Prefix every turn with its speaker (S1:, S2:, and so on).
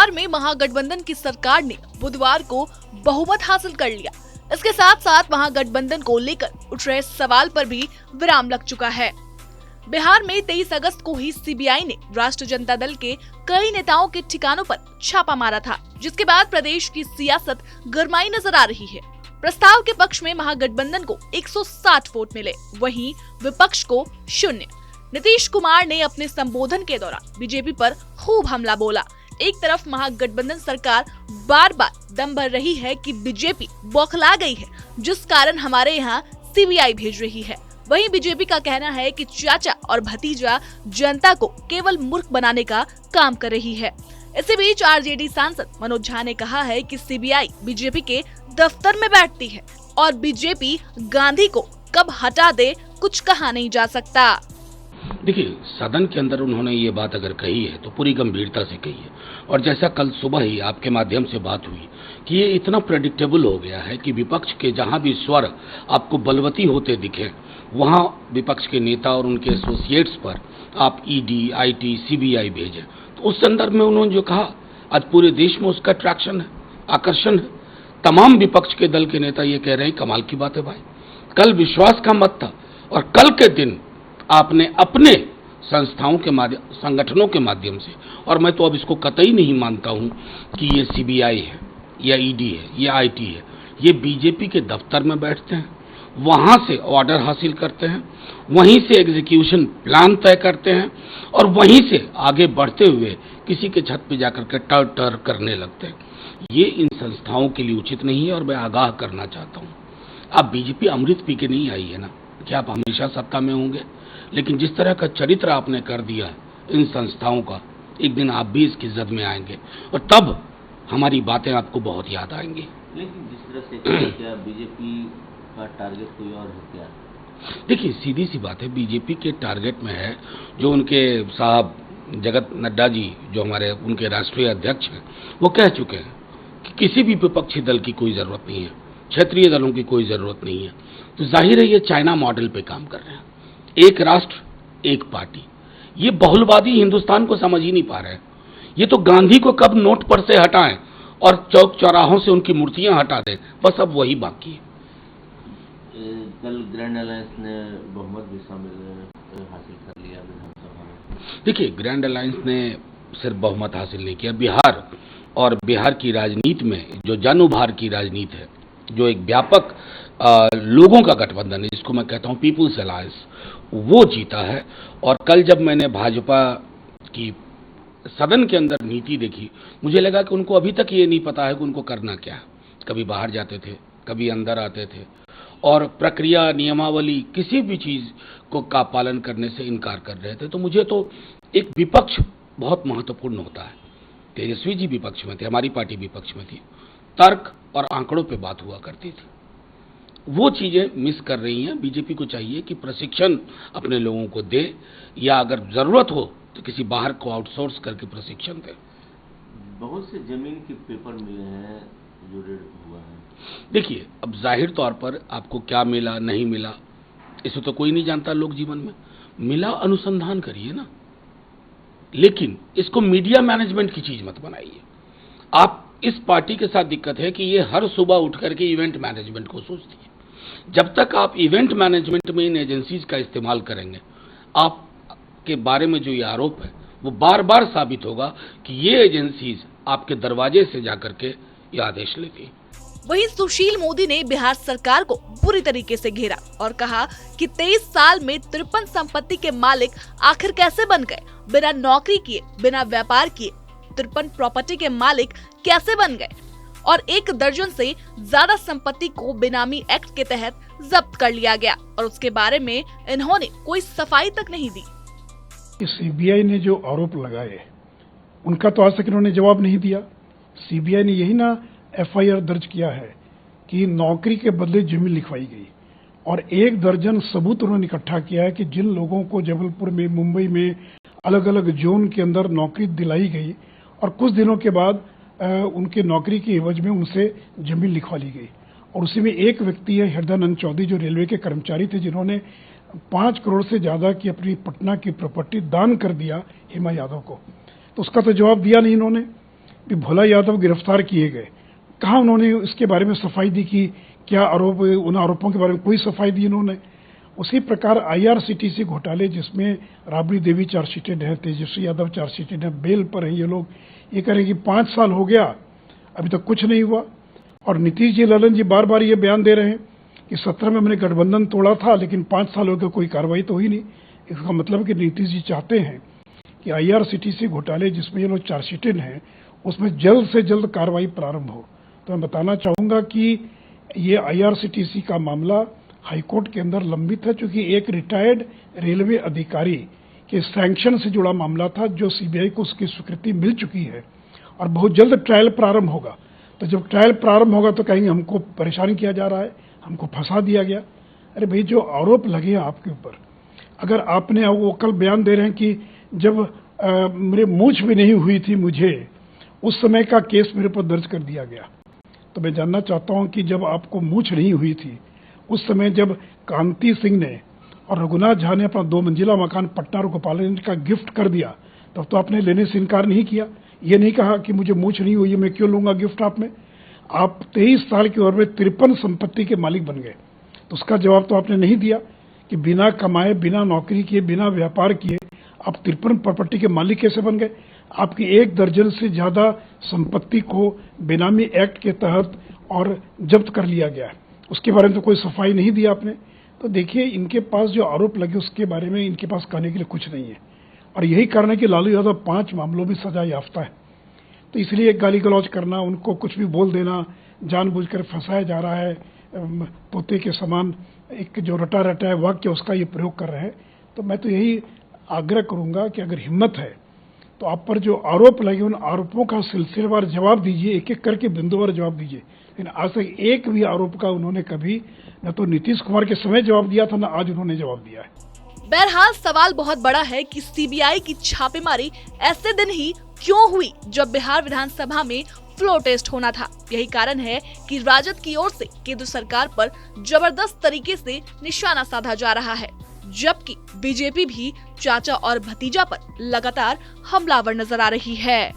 S1: बिहार में महागठबंधन की सरकार ने बुधवार को बहुमत हासिल कर लिया। इसके साथ साथ महागठबंधन को लेकर उठ रहे सवाल पर भी विराम लग चुका है। बिहार में 23 अगस्त को ही सीबीआई ने राष्ट्रीय जनता दल के कई नेताओं के ठिकानों पर छापा मारा था, जिसके बाद प्रदेश की सियासत गरमाई नजर आ रही है। प्रस्ताव के पक्ष में महागठबंधन को 160 वोट मिले, वहीं विपक्ष को 0। नीतीश कुमार ने अपने संबोधन के दौरान बीजेपी पर खूब हमला बोला। एक तरफ महागठबंधन सरकार बार बार दम भर रही है कि बीजेपी बौखला गई है, जिस कारण हमारे यहाँ सीबीआई भेज रही है। वहीं बीजेपी का कहना है कि चाचा और भतीजा जनता को केवल मूर्ख बनाने का काम कर रही है। इसी बीच आरजेडी सांसद मनोज झा ने कहा है कि सीबीआई बीजेपी के दफ्तर में बैठती है और बीजेपी गांधी को कब हटा दे कुछ कहा नहीं जा सकता।
S2: देखिए, सदन के अंदर उन्होंने ये बात अगर कही है तो पूरी गंभीरता से कही है, और जैसा कल सुबह ही आपके माध्यम से बात हुई कि ये इतना प्रेडिक्टेबल हो गया है कि विपक्ष के जहां भी स्वर आपको बलवती होते दिखे, वहां विपक्ष के नेता और उनके एसोसिएट्स पर आप ईडी, आईटी, सीबीआई भेजें। तो उस संदर्भ में उन्होंने जो कहा, आज पूरे देश में उसका अट्रैक्शन है, आकर्षण है। तमाम विपक्ष के दल के नेता ये कह रहे हैं, कमाल की बात है भाई, कल विश्वास का मत था और कल के दिन आपने अपने संस्थाओं के माध्यम, संगठनों के माध्यम से, और मैं तो अब इसको कतई नहीं मानता हूं कि ये सीबीआई है या ईडी है या आईटी है, ये बीजेपी के दफ्तर में बैठते हैं, वहां से ऑर्डर हासिल करते हैं, वहीं से एग्जीक्यूशन प्लान तय करते हैं और वहीं से आगे बढ़ते हुए किसी के छत पे जाकर के टर टर करने लगते हैं। ये इन संस्थाओं के लिए उचित नहीं है और मैं आगाह करना चाहता हूं। अब बीजेपी अमृत पी के नहीं आई है ना कि आप हमेशा सत्ता में होंगे, लेकिन जिस तरह का चरित्र आपने कर दिया इन संस्थाओं का, एक दिन आप भी इसकी जद में आएंगे और तब हमारी बातें आपको बहुत याद आएंगी।
S3: लेकिन जिस तरह से क्या बीजेपी का टारगेट कोई और है क्या?
S2: देखिए, सीधी सी बात है, बीजेपी के टारगेट में है जो उनके साहब जगत नड्डा जी, जो हमारे उनके राष्ट्रीय अध्यक्ष हैं, वो कह चुके हैं कि किसी भी विपक्षी दल की कोई जरूरत नहीं है, क्षेत्रीय दलों की कोई जरूरत नहीं है। तो जाहिर है ये चाइना मॉडल पे काम कर रहे हैं, एक राष्ट्र एक पार्टी। ये बहुलवादी हिंदुस्तान को समझ ही नहीं पा रहे हैं। ये तो गांधी को कब नोट पर से हटाएं और चौक चौराहों से उनकी मूर्तियां हटा दें, बस अब वही बाकी है।
S3: कल ग्रैंड अलायंस ने बहुमत भी हासिल कर लिया विधानसभा में।
S2: देखिए, ग्रैंड अलायंस ने सिर्फ बहुमत हासिल नहीं किया, बिहार और बिहार की राजनीति में जो जन उभार की राजनीति है, जो एक व्यापक लोगों का गठबंधन है, जिसको मैं कहता हूं पीपुल्स अलायंस, वो जीता है। और कल जब मैंने भाजपा की सदन के अंदर नीति देखी, मुझे लगा कि उनको अभी तक ये नहीं पता है कि उनको करना क्या है। कभी बाहर जाते थे, कभी अंदर आते थे और प्रक्रिया, नियमावली, किसी भी चीज को का पालन करने से इनकार कर रहे थे। तो मुझे तो एक विपक्ष बहुत महत्वपूर्ण होता है। तेजस्वी जी विपक्ष में थे, हमारी पार्टी विपक्ष में थी, तर्क और आंकड़ों पे बात हुआ करती थी। वो चीजें मिस कर रही हैं। बीजेपी को चाहिए कि प्रशिक्षण अपने लोगों को दे, या अगर जरूरत हो तो किसी बाहर को आउटसोर्स करके प्रशिक्षण दे।
S3: बहुत से जमीन के पेपर मिले हैं जो रेड हुआ है।
S2: देखिए, अब जाहिर तौर पर आपको क्या मिला नहीं मिला, इसे तो कोई नहीं जानता लोग जीवन में। मिला, अनुसंधान करिए ना, लेकिन इसको मीडिया मैनेजमेंट की चीज मत बनाइए। आप इस पार्टी के साथ दिक्कत है कि ये हर सुबह उठ करके इवेंट मैनेजमेंट को सोचती है। जब तक आप इवेंट मैनेजमेंट में इन एजेंसीज का इस्तेमाल करेंगे, आपके बारे में जो ये आरोप है वो बार बार साबित होगा कि ये एजेंसीज आपके दरवाजे से जाकर के ये आदेश लेती है।
S1: वहीं सुशील मोदी ने बिहार सरकार को बुरी तरीके से घेरा और कहा कि 23 साल में 53 संपत्ति के मालिक आखिर कैसे बन गए, बिना नौकरी किए, बिना व्यापार किए 53 प्रॉपर्टी के मालिक कैसे बन गए, और 1 दर्जन से ज्यादा संपत्ति को बेनामी एक्ट के तहत जब्त कर लिया गया और उसके बारे में इन्होंने कोई सफाई तक नहीं दी।
S4: सीबीआई ने जो आरोप लगाए उनका तो आज तक इन्होंने जवाब नहीं दिया। सीबीआई ने यही ना एफआईआर दर्ज किया है कि नौकरी के बदले जमीन लिखवाई गई, और 1 दर्जन सबूत उन्होंने इकट्ठा किया है कि जिन लोगों को जबलपुर में, मुंबई में अलग अलग जोन के अंदर नौकरी दिलाई गई और कुछ दिनों के बाद उनके नौकरी की एवज में उनसे जमीन लिखवा ली गई। और उसी में एक व्यक्ति है हृदयानंद चौधरी, जो रेलवे के कर्मचारी थे, जिन्होंने 5 करोड़ से ज्यादा की अपनी पटना की प्रॉपर्टी दान कर दिया हेमा यादव को। तो उसका तो जवाब दिया नहीं इन्होंने। भी भोला यादव गिरफ्तार किए गए, कहाँ उन्होंने इसके बारे में सफाई दी कि क्या आरोप, उन आरोपों के बारे में कोई सफाई दी उन्होंने। उसी प्रकार IRCTC घोटाले जिसमें राबड़ी देवी चार्जशीटेड है, तेजस्वी यादव चार्जशीटेड है, बेल पर है ये लोग, ये कह रहे हैं कि 5 साल हो गया अभी तक कुछ नहीं हुआ। और नीतीश जी, ललन जी बार बार ये बयान दे रहे हैं कि 17 में हमने गठबंधन तोड़ा था लेकिन 5 साल हो गए कोई कार्रवाई तो हुई नहीं। इसका मतलब कि नीतीश जी चाहते हैं कि IRCTC घोटाले जिसमें ये लोग चार्जशीटेड हैं उसमें जल्द से जल्द कार्रवाई प्रारंभ हो। तो मैं बताना चाहूँगा कि ये IRCTC का मामला हाईकोर्ट के अंदर लंबित है, क्योंकि एक रिटायर्ड रेलवे अधिकारी के सैंक्शन से जुड़ा मामला था जो CBI को उसकी स्वीकृति मिल चुकी है और बहुत जल्द ट्रायल प्रारंभ होगा। तो जब ट्रायल प्रारंभ होगा तो कहेंगे हमको परेशान किया जा रहा है, हमको फंसा दिया गया। अरे भाई, जो आरोप लगे हैं आपके ऊपर, अगर आपने, वो कल बयान दे रहे हैं कि जब मेरे मूंछ भी नहीं हुई थी मुझे, उस समय का केस मेरे पर दर्ज कर दिया गया। तो मैं जानना चाहता हूं कि जब आपको मूंछ नहीं हुई थी उस समय जब कांति सिंह ने और रघुनाथ झा ने अपना 2 मंजिला मकान पटना और गोपालगंज का गिफ्ट कर दिया, तब तो आपने लेने से इनकार नहीं किया। ये नहीं कहा कि मुझे मूंछ नहीं हुई है, मैं क्यों लूंगा गिफ्ट आप में। आप 23 साल की उम्र में 53 संपत्ति के मालिक बन गए, तो उसका जवाब तो आपने नहीं दिया कि बिना कमाए, बिना नौकरी किए, बिना व्यापार किए आप 53 प्रॉपर्टी के मालिक कैसे बन गए। आपकी 1 दर्जन से ज्यादा संपत्ति को बेनामी एक्ट के तहत और जब्त कर लिया गया है, उसके बारे में तो कोई सफाई नहीं दी आपने। तो देखिए, इनके पास जो आरोप लगे उसके बारे में इनके पास कहने के लिए कुछ नहीं है, और यही कारण है कि लालू यादव 5 मामलों में सजा याफ्ता है। तो इसलिए गाली गलौज करना, उनको कुछ भी बोल देना, जानबूझकर फंसाया जा रहा है, तोते के समान एक जो रटा रटा वाक्य उसका ये प्रयोग कर रहे हैं। तो मैं तो यही आग्रह करूंगा कि अगर हिम्मत है तो आप पर जो आरोप लगे उन आरोपों का सिलसिलेवार जवाब दीजिए, एक एक करके बिंदुवार जवाब दीजिए। लेकिन आज तक एक भी आरोप का उन्होंने कभी न तो नीतीश कुमार के समय जवाब दिया था, न आज उन्होंने जवाब दिया है।
S1: बहरहाल सवाल बहुत बड़ा है कि CBI की छापेमारी ऐसे दिन ही क्यों हुई जब बिहार विधानसभा में फ्लोर टेस्ट होना था। यही कारण है कि राजद की ओर से केंद्र सरकार पर जबरदस्त तरीके से निशाना साधा जा रहा है, जबकि बीजेपी भी चाचा और भतीजा पर लगातार हमलावर नजर आ रही है।